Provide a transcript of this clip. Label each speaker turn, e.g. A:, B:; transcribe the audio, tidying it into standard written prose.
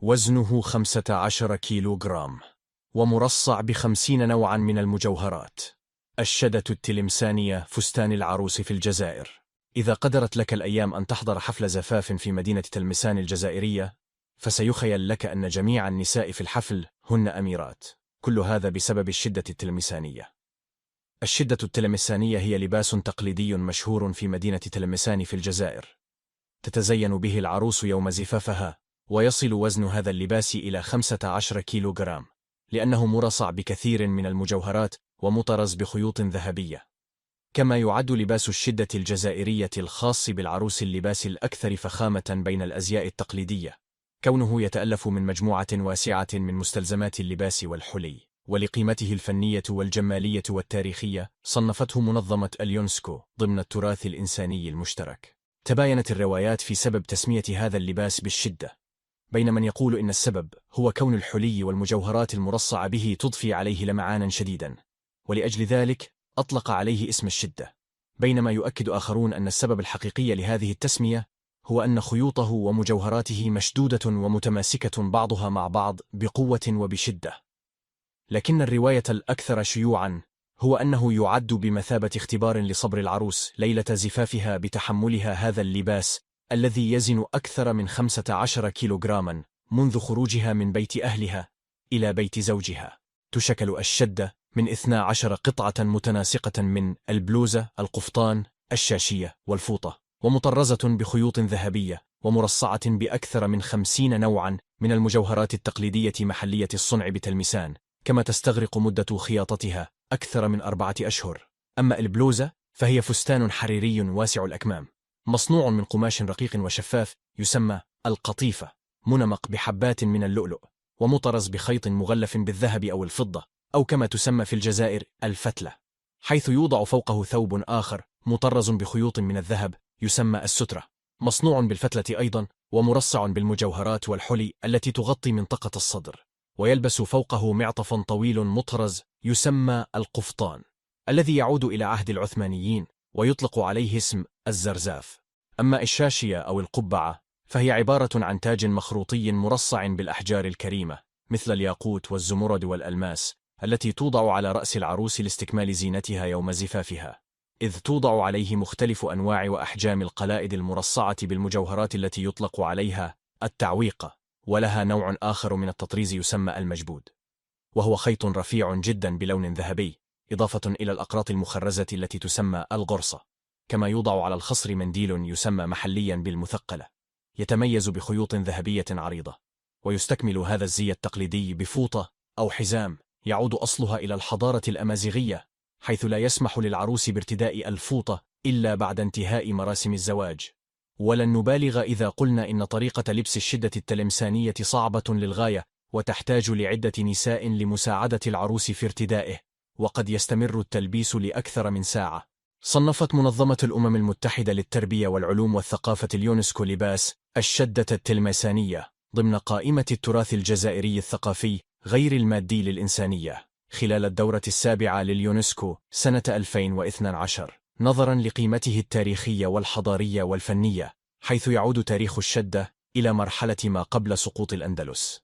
A: وزنه 15 كيلوغرام، ومرصع ب50 نوعا من المجوهرات. الشدة التلمسانية فستان العروس في الجزائر. إذا قدرت لك الأيام أن تحضر حفل زفاف في مدينة تلمسان الجزائرية، فسيخيل لك أن جميع النساء في الحفل هن أميرات. كل هذا بسبب الشدة التلمسانية. الشدة التلمسانية هي لباس تقليدي مشهور في مدينة تلمسان في الجزائر، تتزين به العروس يوم زفافها، ويصل وزن هذا اللباس إلى 15 كيلوغرام، لأنه مرصع بكثير من المجوهرات ومطرز بخيوط ذهبية. كما يعد لباس الشدة الجزائرية الخاص بالعروس اللباس الأكثر فخامة بين الأزياء التقليدية، كونه يتألف من مجموعة واسعة من مستلزمات اللباس والحلي. ولقيمته الفنية والجمالية والتاريخية صنفته منظمة اليونسكو ضمن التراث الإنساني المشترك. تباينت الروايات في سبب تسمية هذا اللباس بالشدة، بين من يقول إن السبب هو كون الحلي والمجوهرات المرصعة به تضفي عليه لمعانا شديدا، ولأجل ذلك أطلق عليه اسم الشدة، بينما يؤكد آخرون أن السبب الحقيقي لهذه التسمية هو أن خيوطه ومجوهراته مشدودة ومتماسكة بعضها مع بعض بقوة وبشدة. لكن الرواية الأكثر شيوعا هو أنه يعد بمثابة اختبار لصبر العروس ليلة زفافها بتحملها هذا اللباس الذي يزن أكثر من 15 كيلوغراما منذ خروجها من بيت أهلها إلى بيت زوجها. تشكل الشدة من 12 قطعة متناسقة من البلوزة، القفطان، الشاشية والفوطة، ومطرزة بخيوط ذهبية، ومرصعة بأكثر من 50 نوعا من المجوهرات التقليدية محلية الصنع بتلمسان، كما تستغرق مدة خياطتها أكثر من 4 أشهر. أما البلوزة فهي فستان حريري واسع الأكمام، مصنوع من قماش رقيق وشفاف يسمى القطيفة، منمق بحبات من اللؤلؤ، ومطرز بخيط مغلف بالذهب أو الفضة، أو كما تسمى في الجزائر الفتلة، حيث يوضع فوقه ثوب آخر مطرز بخيوط من الذهب يسمى السترة، مصنوع بالفتلة أيضا، ومرصع بالمجوهرات والحلي التي تغطي منطقة الصدر، ويلبس فوقه معطفا طويل مطرز يسمى القفطان، الذي يعود إلى عهد العثمانيين ويطلق عليه اسم الزرزاف. أما الشاشية أو القبعة فهي عبارة عن تاج مخروطي مرصع بالأحجار الكريمة مثل الياقوت والزمرد والألماس، التي توضع على رأس العروس لاستكمال زينتها يوم زفافها، إذ توضع عليه مختلف أنواع وأحجام القلائد المرصعة بالمجوهرات التي يطلق عليها التعويقة، ولها نوع آخر من التطريز يسمى المجبود، وهو خيط رفيع جدا بلون ذهبي، إضافة إلى الأقراط المخرزة التي تسمى الغرصة. كما يوضع على الخصر منديل يسمى محليا بالمثقلة، يتميز بخيوط ذهبية عريضة، ويستكمل هذا الزي التقليدي بفوطة أو حزام يعود أصلها إلى الحضارة الأمازيغية، حيث لا يسمح للعروس بارتداء الفوطة إلا بعد انتهاء مراسم الزواج. ولن نبالغ إذا قلنا إن طريقة لبس الشدة التلمسانية صعبة للغاية، وتحتاج لعدة نساء لمساعدة العروس في ارتدائه، وقد يستمر التلبيس لأكثر من ساعة. صنفت منظمة الأمم المتحدة للتربية والعلوم والثقافة اليونسكو لباس الشدة التلمسانية ضمن قائمة التراث الجزائري الثقافي غير المادي للإنسانية خلال الدورة السابعة لليونسكو سنة 2012، نظرا لقيمته التاريخية والحضارية والفنية، حيث يعود تاريخ الشدة إلى مرحلة ما قبل سقوط الأندلس.